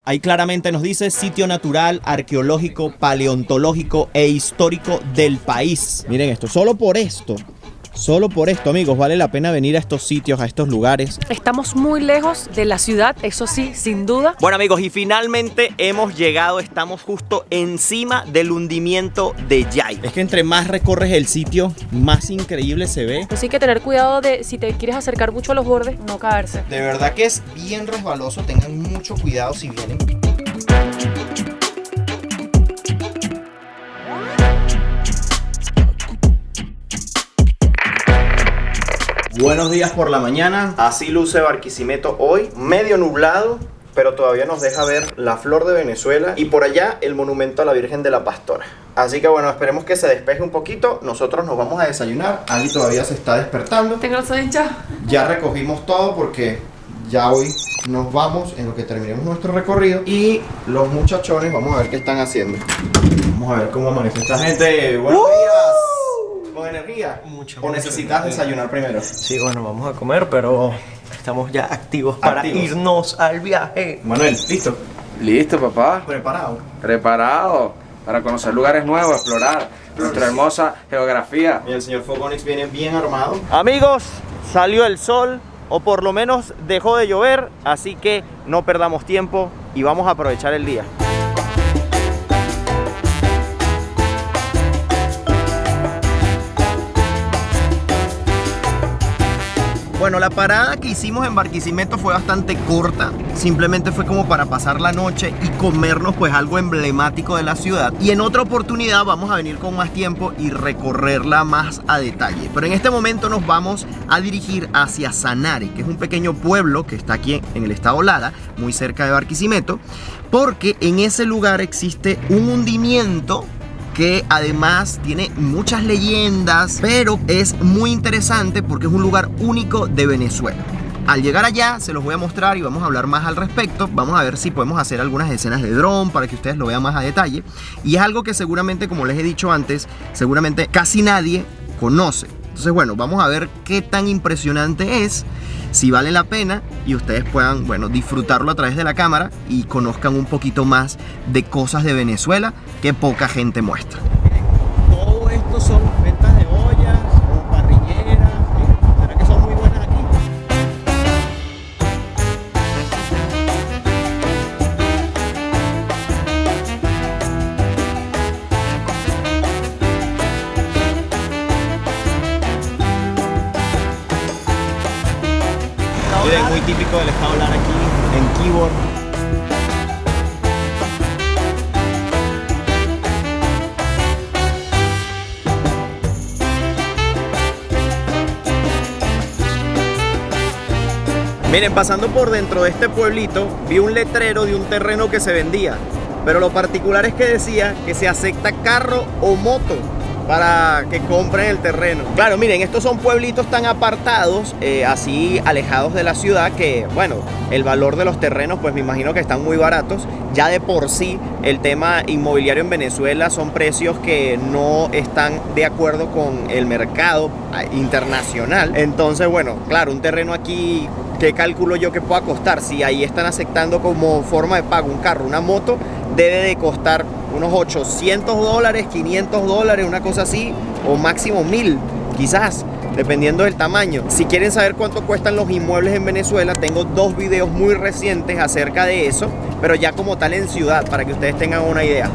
Ahí claramente nos dice sitio natural, arqueológico, paleontológico e histórico del país. Miren esto, solo por esto, amigos, vale la pena venir a estos sitios, a estos lugares. Estamos muy lejos de la ciudad, eso sí, sin duda. Bueno, amigos, y finalmente hemos llegado, estamos justo encima del hundimiento de Yay. Es que entre más recorres el sitio, más increíble se ve. Pues hay que tener cuidado de, si te quieres acercar mucho a los bordes, no caerse. De verdad que es bien resbaloso, tengan mucho cuidado si vienen. Buenos días por la mañana, así luce Barquisimeto hoy, medio nublado, pero todavía nos deja ver la flor de Venezuela y por allá el monumento a la Virgen de la Pastora. Así que bueno, esperemos que se despeje un poquito, nosotros nos vamos a desayunar, Ali todavía se está despertando. Tengo los ojos hinchados. Ya recogimos todo porque ya hoy nos vamos en lo que terminemos nuestro recorrido y los muchachones vamos a ver qué están haciendo. Vamos a ver cómo amanece esta gente. Buenos días. ¿Con energía? ¿O necesitas desayunar primero? Sí, bueno, vamos a comer, pero estamos ya activos para irnos al viaje. Manuel, ¿listo? Listo, papá. ¿Preparado? Preparado para conocer lugares nuevos, explorar nuestra hermosa geografía. Y el señor Fogonix viene bien armado. Amigos, salió el sol, o por lo menos dejó de llover, así que no perdamos tiempo y vamos a aprovechar el día. Bueno, la parada que hicimos en Barquisimeto fue bastante corta, simplemente fue como para pasar la noche y comernos pues algo emblemático de la ciudad. Y en otra oportunidad vamos a venir con más tiempo y recorrerla más a detalle. Pero en este momento nos vamos a dirigir hacia Sanare, que es un pequeño pueblo que está aquí en el estado Lara, muy cerca de Barquisimeto, porque en ese lugar existe un hundimiento que además tiene muchas leyendas, pero es muy interesante porque es un lugar único de Venezuela. Al llegar allá se los voy a mostrar y vamos a hablar más al respecto. Vamos a ver si podemos hacer algunas escenas de dron para que ustedes lo vean más a detalle. Y es algo que seguramente, como les he dicho antes, seguramente casi nadie conoce. Entonces, bueno, vamos a ver qué tan impresionante es, si vale la pena y ustedes puedan, bueno, disfrutarlo a través de la cámara y conozcan un poquito más de cosas de Venezuela que poca gente muestra. Todo esto son ventas de ollas o parrilleras. ¿Será que son muy buenas aquí? Miren, muy típico del estado Lara aquí en Quibor. Miren, pasando por dentro de este pueblito, vi un letrero de un terreno que se vendía. Pero lo particular es que decía que se acepta carro o moto para que compren el terreno. Claro, miren, estos son pueblitos tan apartados, así alejados de la ciudad, que bueno, el valor de los terrenos pues me imagino que están muy baratos. Ya de por sí el tema inmobiliario en Venezuela son precios que no están de acuerdo con el mercado internacional. Entonces, bueno, claro, un terreno aquí, ¿qué calculo yo que pueda costar? Si ahí están aceptando como forma de pago un carro, una moto, debe de costar unos $800, $500, una cosa así, o máximo 1000, quizás, dependiendo del tamaño. Si quieren saber cuánto cuestan los inmuebles en Venezuela, tengo 2 videos muy recientes acerca de eso, pero ya como tal en ciudad, para que ustedes tengan una idea.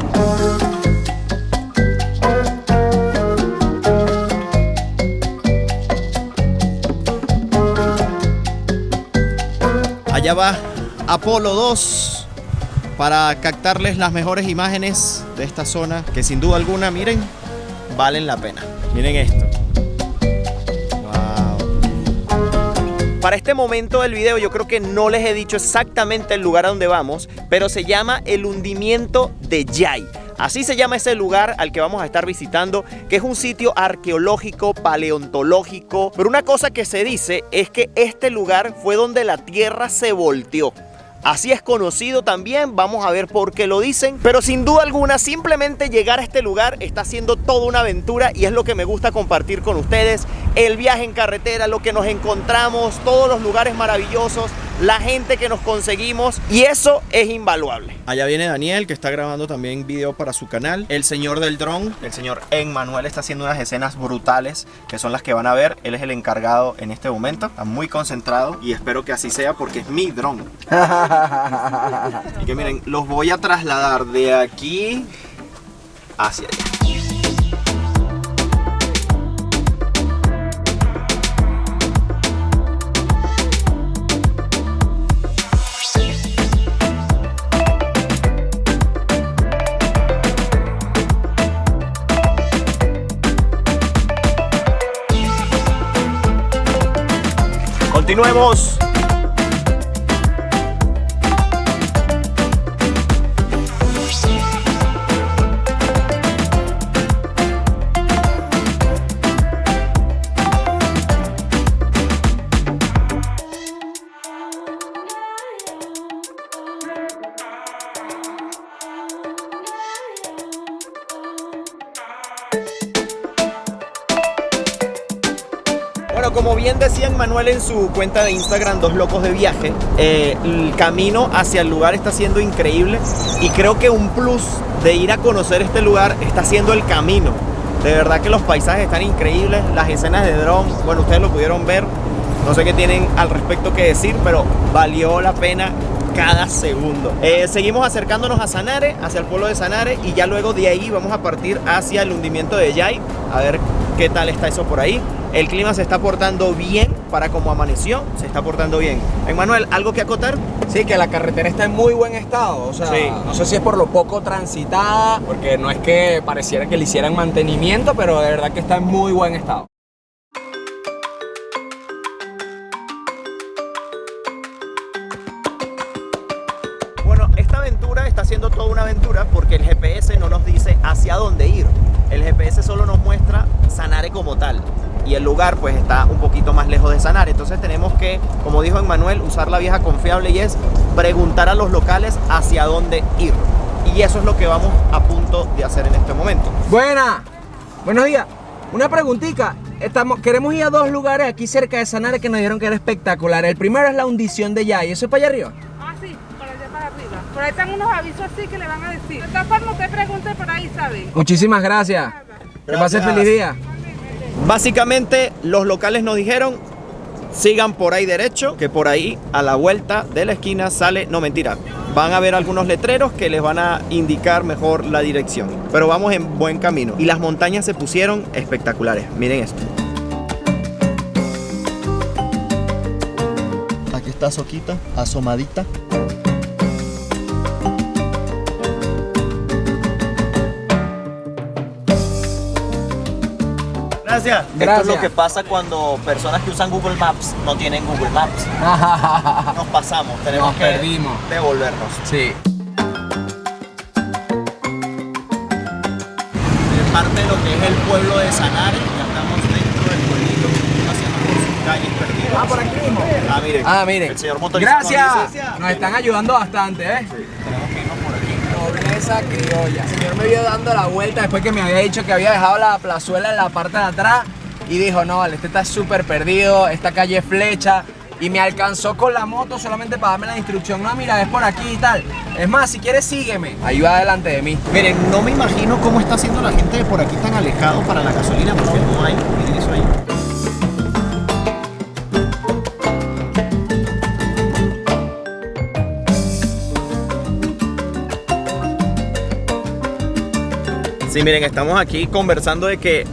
Allá va Apolo 2 para captarles las mejores imágenes de esta zona que sin duda alguna, miren, valen la pena. Miren esto. Wow. Para este momento del video yo creo que no les he dicho exactamente el lugar a donde vamos, pero se llama el hundimiento de Yay. Así se llama ese lugar al que vamos a estar visitando, que es un sitio arqueológico, paleontológico. Pero una cosa que se dice es que este lugar fue donde la Tierra se volteó. Así es conocido también, vamos a ver por qué lo dicen. Pero sin duda alguna, simplemente llegar a este lugar está siendo toda una aventura y es lo que me gusta compartir con ustedes. El viaje en carretera, lo que nos encontramos, todos los lugares maravillosos. la gente que nos conseguimos y eso es invaluable. Allá viene Daniel, que está grabando también video para su canal. El señor del dron, el señor Emmanuel, está haciendo unas escenas brutales que son las que van a ver. Él es el encargado en este momento, está muy concentrado y espero que así sea porque es mi dron. Y que miren, los voy a trasladar de aquí hacia allá. Continuemos. Bueno, como bien decía Manuel en su cuenta de Instagram, Dos Locos de Viaje, el camino hacia el lugar está siendo increíble y creo que un plus de ir a conocer este lugar está siendo el camino. De verdad que los paisajes están increíbles, las escenas de dron, bueno, ustedes lo pudieron ver, no sé qué tienen al respecto que decir, pero valió la pena cada segundo. Seguimos acercándonos a Sanare, hacia el pueblo de Sanare, y ya luego de ahí vamos a partir hacia el hundimiento de Yay, a ver qué tal está eso por ahí. El clima se está portando bien para como amaneció, se está portando bien. Emmanuel, ¿algo que acotar? Sí, que la carretera está en muy buen estado, o sea, Sí. no sé si es por lo poco transitada, porque no es que pareciera que le hicieran mantenimiento, pero de verdad que está en muy buen estado. Bueno, esta aventura está siendo toda una aventura porque el GPS no nos dice hacia dónde ir. El GPS solo nos muestra Sanare como tal. Y el lugar pues está un poquito más lejos de Sanare. Entonces tenemos que, como dijo Emmanuel, usar la vieja confiable y es preguntar a los locales hacia dónde ir. Y eso es lo que vamos a punto de hacer en este momento. Buenos días. Una preguntita. Queremos ir a dos lugares aquí cerca de Sanare que nos dijeron que era espectacular. El primero es la hundición de Yay. ¿Eso es para allá arriba? Ah, sí, por allá para arriba. Por ahí están unos avisos así que le van a decir. De todas formas, usted pregunte por ahí, ¿sabe? Muchísimas gracias. Que pase Gracias. feliz día. Básicamente los locales nos dijeron sigan por ahí derecho, que por ahí a la vuelta de la esquina sale, no mentira, van a ver algunos letreros que les van a indicar mejor la dirección, pero vamos en buen camino y las montañas se pusieron espectaculares, miren esto. Aquí está Soquita, asomadita. Gracias. Esto es lo que pasa cuando personas que usan Google Maps no tienen Google Maps. Nos pasamos, tenemos Nos que perdimos. devolvernos. Sí. En parte de lo que es el pueblo de Sanare, ya estamos dentro del pueblito, paseando por sus calles perdidas. Ah, por aquí mismo. Miren. Miren. El señor motorizado Gracias. nos dice, Nos están ayudando bastante, ¿eh? tenemos que irnos por aquí. Nobleza criolla. El señor me vio dando la vuelta después que me había dicho que había dejado la plazuela en la parte de atrás y dijo, no, vale, este está súper perdido, esta calle es flecha, y me alcanzó con la moto solamente para darme la instrucción, no, mira, es por aquí y tal. Es más, si quieres sígueme. Ahí va delante de mí. Miren, no me imagino cómo está haciendo la gente de por aquí tan alejado para la gasolina, porque no hay, miren eso ahí. Sí, miren, estamos aquí conversando de que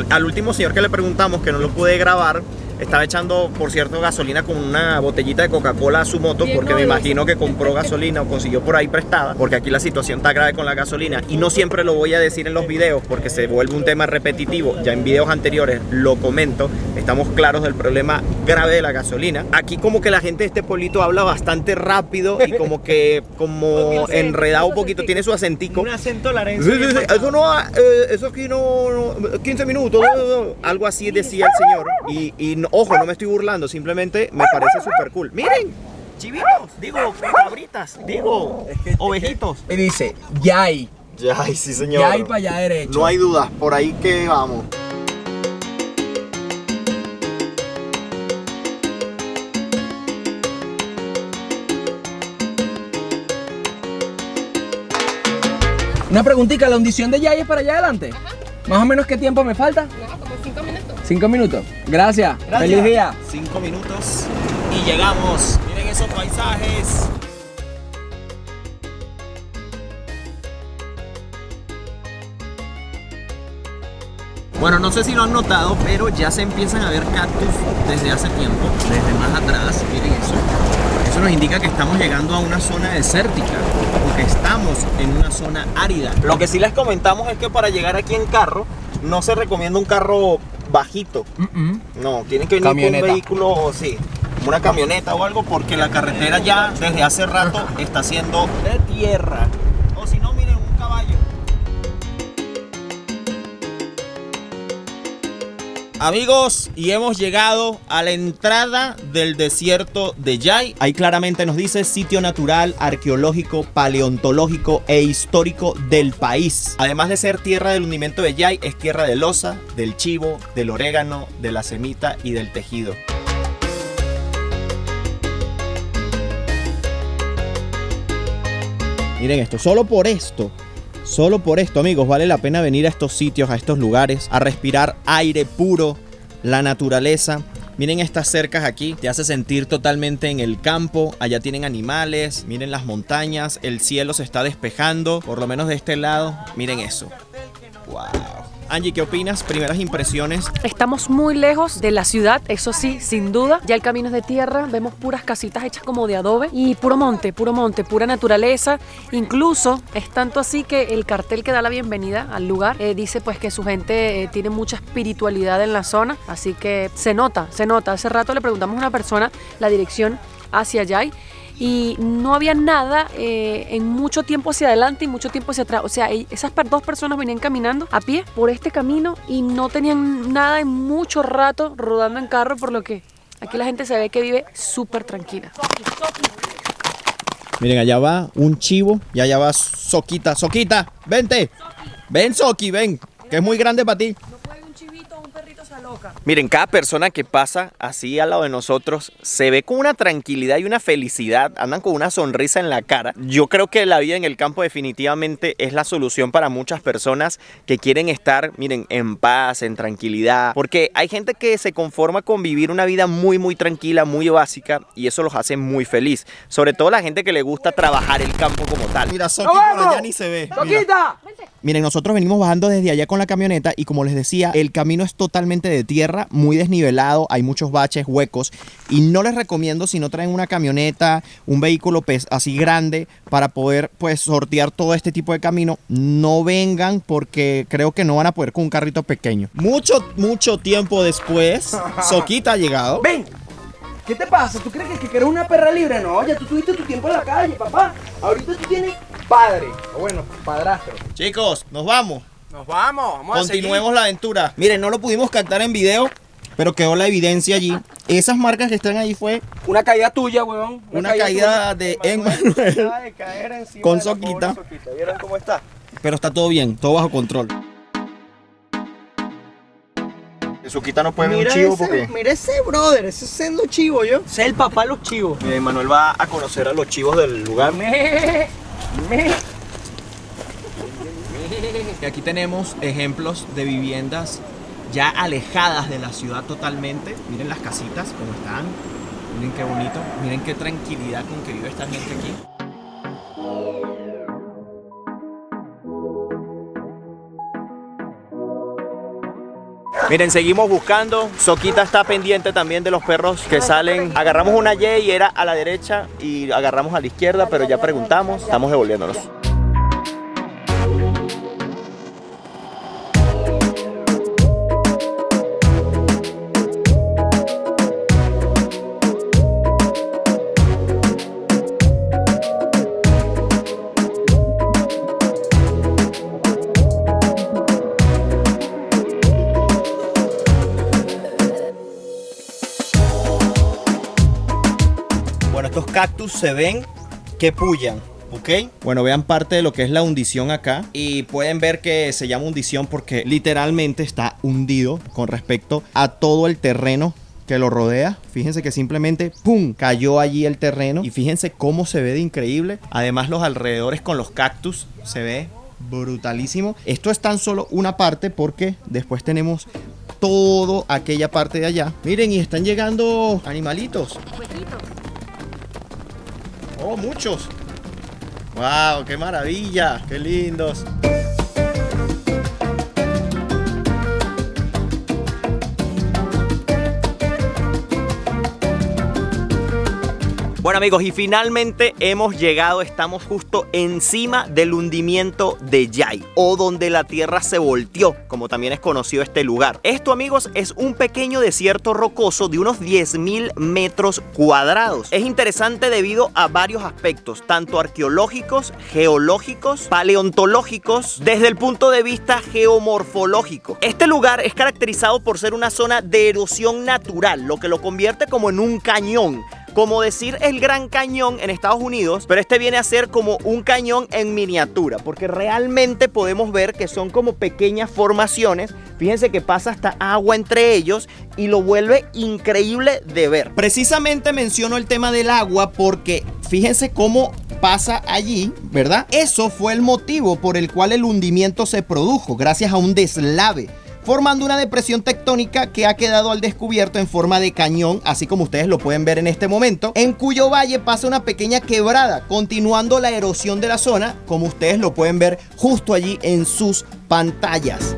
al último señor que le preguntamos, que no lo pude grabar, estaba echando, por cierto, gasolina con una botellita de Coca-Cola a su moto, porque me imagino que compró gasolina o consiguió por ahí prestada, porque aquí la situación está grave con la gasolina y no siempre lo voy a decir en los videos porque se vuelve un tema repetitivo. Ya en videos anteriores lo comento, estamos claros del problema grave de la gasolina. Aquí como que la gente de este pueblito habla bastante rápido y como que enredado un poquito, tiene su acentico. Un acento larense. Sí, eso no, eso aquí no 15 minutos, algo así decía el señor. Y no, ojo, no me estoy burlando, simplemente me parece súper cool. Miren, chivitos, digo, cabritas, digo, ovejitos. Y dice, Yay. Yay, sí señor. Yay para allá derecho. No hay dudas, por ahí que vamos. Una preguntita, ¿la hundición de Yay es para allá adelante? ¿Más o menos qué tiempo me falta? No, como 5 minutos. 5 minutos. Gracias. Feliz día. 5 minutos y llegamos. Miren esos paisajes. Bueno, no sé si lo han notado, pero ya se empiezan a ver cactus desde hace tiempo, desde más atrás. Miren eso. Eso nos indica que estamos llegando a una zona desértica, porque estamos en una zona árida. Lo que sí les comentamos es que para llegar aquí en carro, no se recomienda un carro bajito. No, tienen que venir con un vehículo, sí, una camioneta o algo, porque la carretera ya desde hace rato está siendo de tierra. O si no, miren, un caballo. Amigos, y hemos llegado a la entrada del desierto de Yay. Ahí claramente nos dice sitio natural, arqueológico, paleontológico e histórico del país. Además de ser tierra del hundimiento de Yay, es tierra de loza, del chivo, del orégano, de la semita y del tejido. Miren esto, solo por esto, amigos, vale la pena venir a estos sitios, a estos lugares, a respirar aire puro, la naturaleza. Miren estas cercas aquí, te hace sentir totalmente en el campo. Allá tienen animales, miren las montañas, el cielo se está despejando, por lo menos de este lado. Miren eso. Wow. Angie, ¿qué opinas? Primeras impresiones. Estamos muy lejos de la ciudad, eso sí, sin duda. Ya el camino es de tierra, vemos puras casitas hechas como de adobe y pura naturaleza. Incluso es tanto así que el cartel que da la bienvenida al lugar dice pues que su gente tiene mucha espiritualidad en la zona, así que se nota. Hace rato le preguntamos a una persona la dirección hacia allá y no había nada en mucho tiempo hacia adelante y mucho tiempo hacia atrás. O sea, esas dos personas venían caminando a pie por este camino y no tenían nada en mucho rato rodando en carro, por lo que aquí la gente se ve que vive súper tranquila. Miren, allá va un chivo y allá va Soquita. Soquita, vente. Ven, Soqui, ven, que es muy grande para ti. Miren, cada persona que pasa así al lado de nosotros se ve con una tranquilidad y una felicidad, andan con una sonrisa en la cara. Yo creo que la vida en el campo definitivamente es la solución para muchas personas que quieren estar, miren, en paz, en tranquilidad, porque hay gente que se conforma con vivir una vida muy tranquila, muy básica, y eso los hace muy feliz, sobre todo la gente que le gusta trabajar el campo como tal. Mira, Soqui por allá ni se ve. ¡Soquita! Miren, nosotros venimos bajando desde allá con la camioneta y como les decía, el camino es totalmente de tierra, muy desnivelado, hay muchos baches, huecos, y no les recomiendo si no traen una camioneta, un vehículo así grande para poder pues sortear todo este tipo de camino, no vengan porque creo que no van a poder con un carrito pequeño. Mucho tiempo después, Soquita ha llegado. ¡Ven! ¿Qué te pasa? ¿Tú crees que eres una perra libre? No, ya tú tuviste tu tiempo en la calle, papá. Ahorita tú tienes padre, o bueno, padrastro. Chicos, nos vamos. Nos vamos a Continuemos la aventura. Miren, no lo pudimos captar en video, pero quedó la evidencia allí. Esas marcas que están ahí fue una caída tuya, weón. Una caída de Emmanuel con Soquita. ¿Vieron cómo está? Pero está todo bien, todo bajo control. Soquita no puede ver un chivo porque... Mira ese brother, ese es siendo chivo yo. Ese es el papá de los chivos. Manuel va a conocer a los chivos del lugar. Y aquí tenemos ejemplos de viviendas ya alejadas de la ciudad totalmente. Miren las casitas como están. Miren qué bonito. Miren qué tranquilidad con que vive esta gente aquí. Miren, seguimos buscando. Soquita está pendiente también de los perros que salen. Agarramos una Y y era a la derecha y agarramos a la izquierda, pero ya preguntamos. Estamos devolviéndonos. Estos cactus se ven que pullan, ¿ok? Bueno, vean parte de lo que es la hundición acá y pueden ver que se llama hundición porque literalmente está hundido con respecto a todo el terreno que lo rodea. Fíjense que simplemente ¡pum! Cayó allí el terreno y fíjense cómo se ve de increíble. Además los alrededores con los cactus se ve brutalísimo. Esto es tan solo una parte porque después tenemos toda aquella parte de allá. Miren, y están llegando animalitos. Oh, muchos. Wow, qué maravilla, qué lindos. Bueno amigos, y finalmente hemos llegado, estamos justo encima del hundimiento de Yai, o donde la tierra se volteó, como también es conocido este lugar. Esto amigos es un pequeño desierto rocoso de unos 10.000 metros cuadrados. Es interesante debido a varios aspectos, tanto arqueológicos, geológicos, paleontológicos, desde el punto de vista geomorfológico. Este lugar es caracterizado por ser una zona de erosión natural, lo que lo convierte como en un cañón. Como decir el Gran Cañón en Estados Unidos, pero este viene a ser como un cañón en miniatura, porque realmente podemos ver que son como pequeñas formaciones. Fíjense que pasa hasta agua entre ellos y lo vuelve increíble de ver. Precisamente menciono el tema del agua porque fíjense cómo pasa allí, ¿verdad? Eso fue el motivo por el cual el hundimiento se produjo, gracias a un deslave, formando una depresión tectónica que ha quedado al descubierto en forma de cañón, así como ustedes lo pueden ver en este momento, en cuyo valle pasa una pequeña quebrada, continuando la erosión de la zona, como ustedes lo pueden ver justo allí en sus pantallas.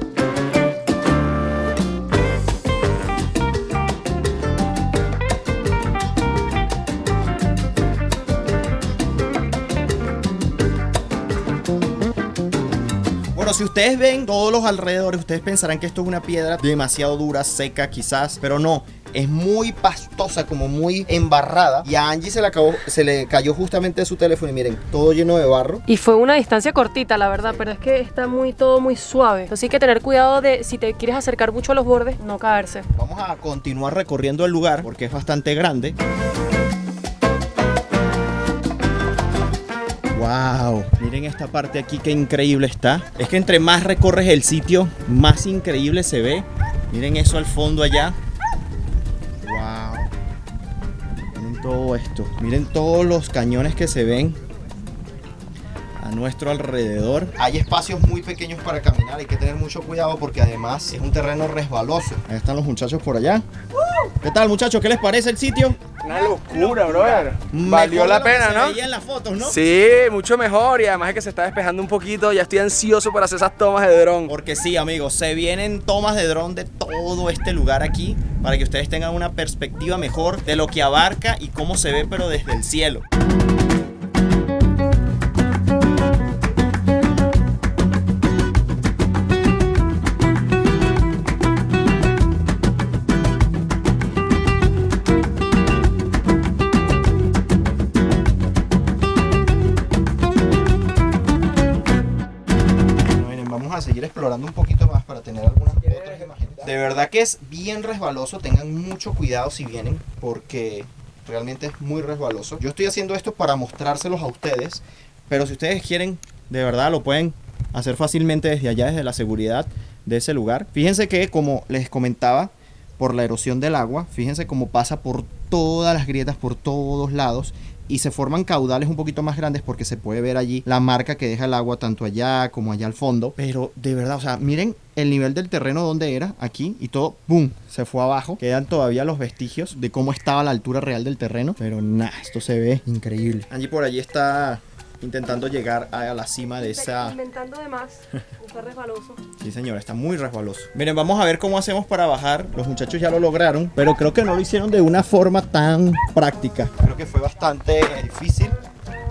Bueno, si ustedes ven todos los alrededores, ustedes pensarán que esto es una piedra demasiado dura, seca quizás, pero no. Es muy pastosa, como muy embarrada. Y a Angie se le cayó justamente de su teléfono y miren, todo lleno de barro. Y fue una distancia cortita, la verdad, pero es que está todo muy suave. Entonces hay que tener cuidado de, si te quieres acercar mucho a los bordes, no caerse. Vamos a continuar recorriendo el lugar porque es bastante grande. Wow, miren esta parte aquí, qué increíble está. Es que entre más recorres el sitio, más increíble se ve. Miren eso al fondo allá. Wow. Miren todo esto. Miren todos los cañones que se ven a nuestro alrededor. Hay espacios muy pequeños para caminar, hay que tener mucho cuidado porque además es un terreno resbaloso. Ahí están los muchachos por allá. ¿Qué tal, muchachos? ¿Qué les parece el sitio? Una locura, brother. Valió la pena, ¿no? Se veía en las fotos, ¿no? Sí, mucho mejor. Y además es que se está despejando un poquito. Ya estoy ansioso por hacer esas tomas de dron. Porque sí, amigos, se vienen tomas de dron de todo este lugar aquí para que ustedes tengan una perspectiva mejor de lo que abarca y cómo se ve, pero desde el cielo. Seguir explorando un poquito más para tener algunas otras imágenes. De verdad que es bien resbaloso, tengan mucho cuidado si vienen porque realmente es muy resbaloso. Yo estoy haciendo esto para mostrárselos a ustedes, pero si ustedes quieren, de verdad lo pueden hacer fácilmente desde allá, desde la seguridad de ese lugar. Fíjense que, como les comentaba, por la erosión del agua, fíjense cómo pasa por todas las grietas, por todos lados, y se forman caudales un poquito más grandes porque se puede ver allí la marca que deja el agua tanto allá como allá al fondo. Pero de verdad, o sea, miren el nivel del terreno donde era, aquí, y todo, ¡boom!, se fue abajo. Quedan todavía los vestigios de cómo estaba la altura real del terreno, pero nada, esto se ve increíble. Angie por allí está intentando llegar a la cima de esa... Inventando de más, está resbaloso. Sí, señora, está muy resbaloso. Miren, vamos a ver cómo hacemos para bajar. Los muchachos ya lo lograron, pero creo que no lo hicieron de una forma tan práctica. Creo que fue bastante difícil.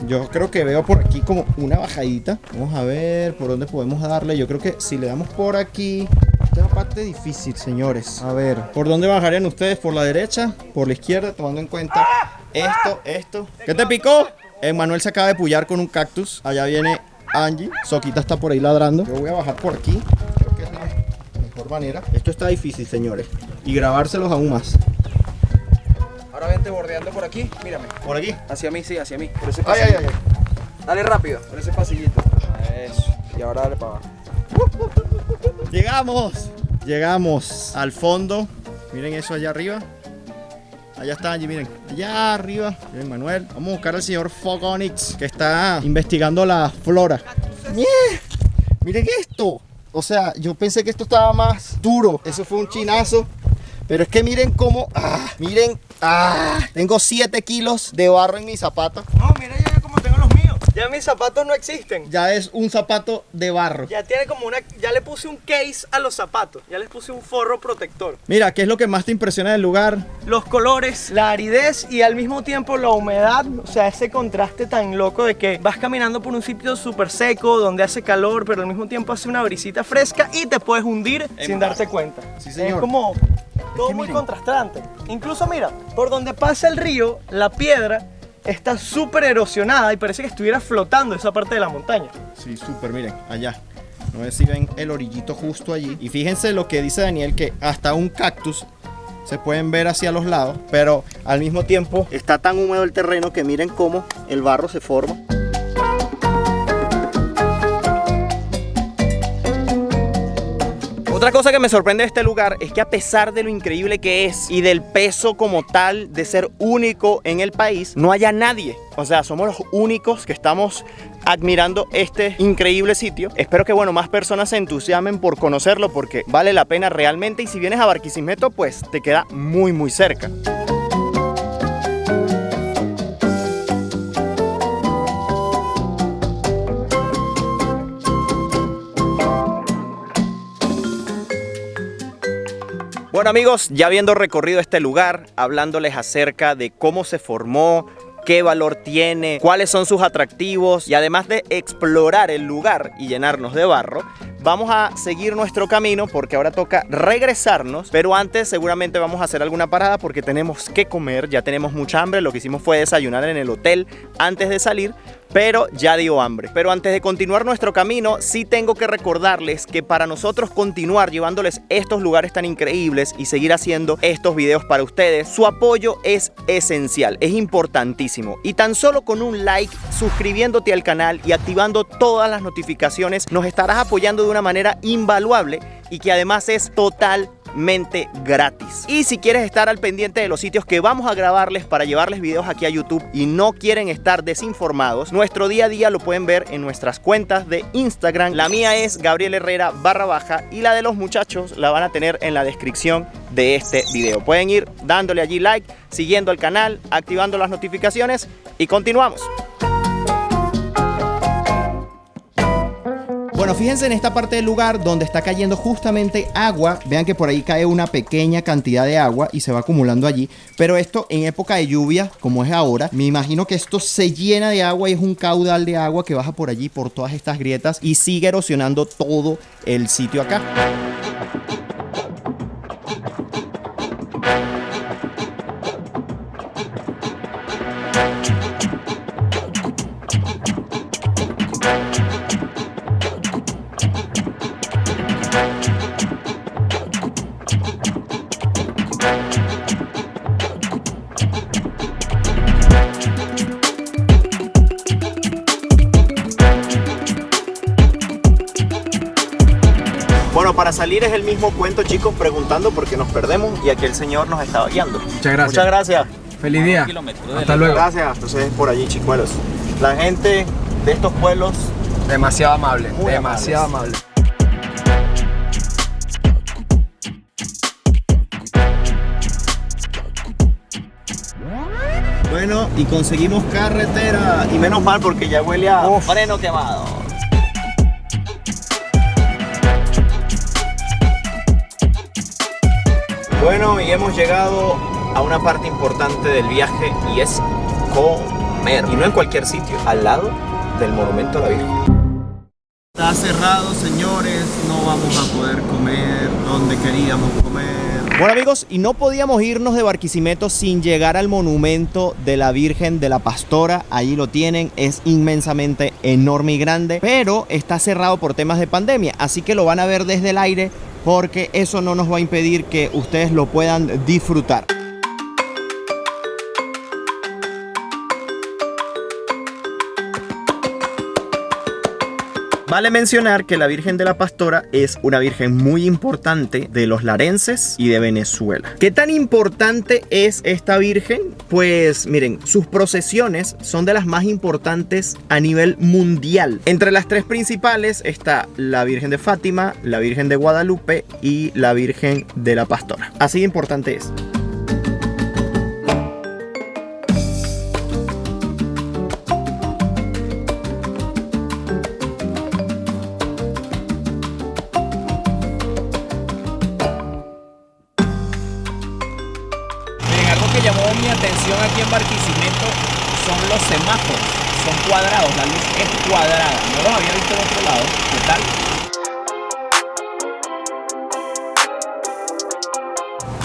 Yo creo que veo por aquí como una bajadita. Vamos a ver por dónde podemos darle. Yo creo que si le damos por aquí... Esta es la parte difícil, señores. A ver, ¿por dónde bajarían ustedes? ¿Por la derecha? ¿Por la izquierda? Tomando en cuenta esto. ¿Qué te picó? Manuel se acaba de pullar con un cactus. Allá viene Angie. Soquita está por ahí ladrando. Yo voy a bajar por aquí. Creo que es la mejor manera. Esto está difícil, señores. Y grabárselos aún más. Ahora vente bordeando por aquí. Mírame. ¿Por aquí? Hacia mí, sí, hacia mí. Por ese pasillito. Ay. Dale rápido. Por ese pasillito. Eso. Y ahora dale para abajo. Llegamos al fondo. Miren eso allá arriba. Allá está Angie, miren. Allá arriba. Miren, Manuel. Vamos a buscar al señor Fogonix, que está investigando la flora. Miren esto. O sea, yo pensé que esto estaba más duro. Eso fue un chinazo. Pero es que miren cómo... miren... tengo 7 kilos de barro en mis zapatos. No, mira ya como tengo los míos. Ya mis zapatos no existen. Ya es un zapato de barro. Ya tiene como una... Ya le puse un case a los zapatos. Ya les puse un forro protector. Mira, ¿qué es lo que más te impresiona del lugar? Los colores, la aridez y al mismo tiempo la humedad. O sea, ese contraste tan loco de que vas caminando por un sitio súper seco, donde hace calor, pero al mismo tiempo hace una brisita fresca y te puedes hundir sin darte cuenta. Sí, señor. Es como todo muy miren. contrastante. Incluso mira, por donde pasa el río, la piedra está súper erosionada y parece que estuviera flotando esa parte de la montaña. Sí, súper, miren, allá. No sé si ven el orillito justo allí. Y fíjense lo que dice Daniel, que hasta un cactus se pueden ver hacia los lados, pero al mismo tiempo está tan húmedo el terreno que miren cómo el barro se forma. Otra cosa que me sorprende de este lugar es que a pesar de lo increíble que es y del peso como tal de ser único en el país, no haya nadie. O sea, somos los únicos que estamos admirando este increíble sitio. Espero que, bueno, más personas se entusiasmen por conocerlo porque vale la pena realmente. Y si vienes a Barquisimeto, pues te queda muy, muy cerca. Bueno amigos, ya habiendo recorrido este lugar, hablándoles acerca de cómo se formó, qué valor tiene, cuáles son sus atractivos y además de explorar el lugar y llenarnos de barro, vamos a seguir nuestro camino porque ahora toca regresarnos, pero antes seguramente vamos a hacer alguna parada porque tenemos que comer, ya tenemos mucha hambre. Lo que hicimos fue desayunar en el hotel antes de salir, pero ya dio hambre. Pero antes de continuar nuestro camino, sí tengo que recordarles que para nosotros continuar llevándoles estos lugares tan increíbles y seguir haciendo estos videos para ustedes, su apoyo es esencial, es importantísimo. Y tan solo con un like, suscribiéndote al canal y activando todas las notificaciones, nos estarás apoyando de una manera invaluable y que además es totalmente gratis. Y si quieres estar al pendiente de los sitios que vamos a grabarles para llevarles videos aquí a YouTube y no quieren estar desinformados, nuestro día a día lo pueden ver en nuestras cuentas de Instagram. La mía es Gabriel Herrera _ y la de los muchachos la van a tener en la descripción de este video. Pueden ir dándole allí like, siguiendo el canal, activando las notificaciones y continuamos. Bueno, fíjense en esta parte del lugar donde está cayendo justamente agua. Vean que por ahí cae una pequeña cantidad de agua y se va acumulando allí. Pero esto en época de lluvia, como es ahora, me imagino que esto se llena de agua y es un caudal de agua que baja por allí, por todas estas grietas y sigue erosionando todo el sitio acá. Bueno, para salir es el mismo cuento, chicos, preguntando por qué nos perdemos y aquí el señor nos estaba guiando. Muchas gracias. Muchas gracias. Feliz día. Hasta luego. Gracias. Entonces, por allí, chicuelos. La gente de estos pueblos... Demasiado amable. Muy demasiado amable. Bueno, y conseguimos carretera. Y menos mal porque ya huele a freno quemado. Bueno, y hemos llegado a una parte importante del viaje y es comer. Y no en cualquier sitio, al lado del Monumento a la Virgen. Está cerrado, señores, no vamos a poder comer donde queríamos comer. Bueno amigos, y no podíamos irnos de Barquisimeto sin llegar al Monumento de la Virgen de la Pastora. Allí lo tienen, es inmensamente enorme y grande, pero está cerrado por temas de pandemia, así que lo van a ver desde el aire porque eso no nos va a impedir que ustedes lo puedan disfrutar. Vale mencionar que la Virgen de la Pastora es una virgen muy importante de los larenses y de Venezuela. ¿Qué tan importante es esta virgen? Pues miren, sus procesiones son de las más importantes a nivel mundial. Entre las tres principales está la Virgen de Fátima, la Virgen de Guadalupe y la Virgen de la Pastora. Así de importante es. Algo que llamó mi atención aquí en Barquisimeto son los semáforos. Son cuadrados, la luz es cuadrada. No los había visto en otro lado. ¿Qué tal?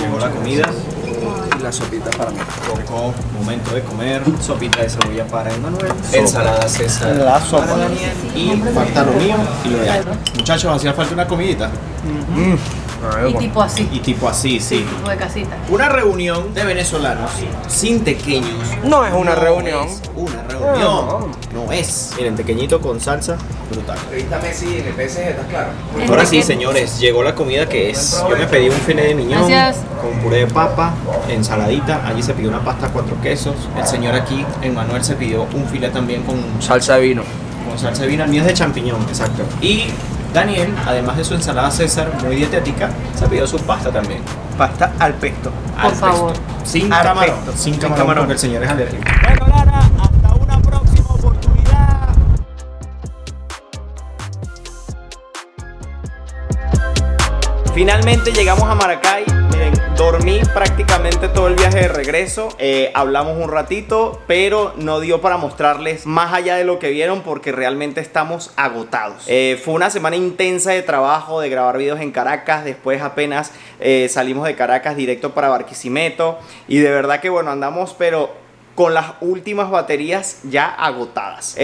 Llegó la comida. Y la sopita para mí. Tocó momento de comer. Sopita de cebolla para Emanuel. Ensalada César. La sopa. Y falta lo mío y lo de ahí. Muchachos, hacía falta una comidita. Y tipo así. Y tipo así, sí. Tipo de casita. Una reunión de venezolanos sin tequeños. No es una reunión. Es una reunión. No es. Miren, tequeñito con salsa, brutal. Revista Messi en el PSG, ¿estás claro? Ahora sí, señores, llegó la comida que es. Yo me pedí un filet de miñón Gracias. con puré de papa, ensaladita. Allí se pidió una pasta 4 quesos. El señor aquí, Emanuel, se pidió un filet también con Salsa de vino. salsa de vino. El mío es de champiñón, exacto. Y Daniel, además de su ensalada César, muy dietética, se pidió su pasta también. Pasta al pesto. Al favor. pesto. Sin Al camarón. pesto. Sin Sin camarón, camarón. porque el señor es alérgico. Bueno, Lara, hasta una próxima oportunidad. Finalmente llegamos a Maracay. Miren, dormí prácticamente todo el viaje de regreso. Hablamos un ratito, pero no dio para mostrarles más allá de lo que vieron porque realmente estamos agotados. Fue una semana intensa de trabajo, de grabar videos en Caracas. Después apenas salimos de Caracas directo para Barquisimeto. Y de verdad que bueno, andamos pero con las últimas baterías ya agotadas.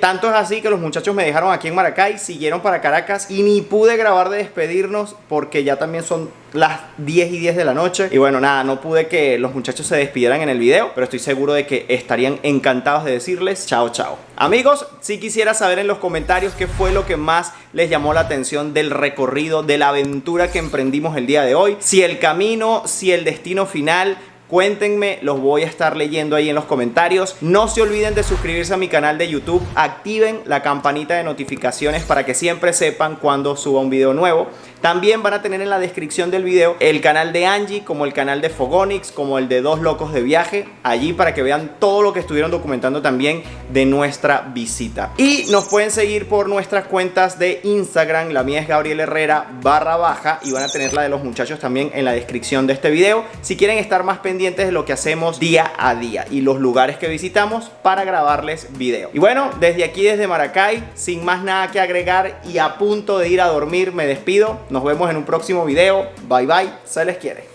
Tanto es así que los muchachos me dejaron aquí en Maracay, siguieron para Caracas y ni pude grabar de despedirnos porque ya también son las 10:10 de la noche. Y bueno, nada, no pude que los muchachos se despidieran en el video, pero estoy seguro de que estarían encantados de decirles chao, chao. Amigos, si quisiera saber en los comentarios qué fue lo que más les llamó la atención del recorrido, de la aventura que emprendimos el día de hoy. Si el camino, si el destino final. Cuéntenme, los voy a estar leyendo ahí en los comentarios. No se olviden de suscribirse a mi canal de YouTube. Activen la campanita de notificaciones para que siempre sepan cuando suba un video nuevo. También van a tener en la descripción del video el canal de Angie, como el canal de Fogonix, como el de Dos Locos de Viaje. Allí para que vean todo lo que estuvieron documentando también de nuestra visita. Y nos pueden seguir por nuestras cuentas de Instagram. La mía es Gabriel Herrera _ y van a tener la de los muchachos también en la descripción de este video. Si quieren estar más pendientes de lo que hacemos día a día y los lugares que visitamos para grabarles video. Y bueno, desde aquí, desde Maracay, sin más nada que agregar y a punto de ir a dormir, me despido. Nos vemos en un próximo video. Bye bye, se les quiere.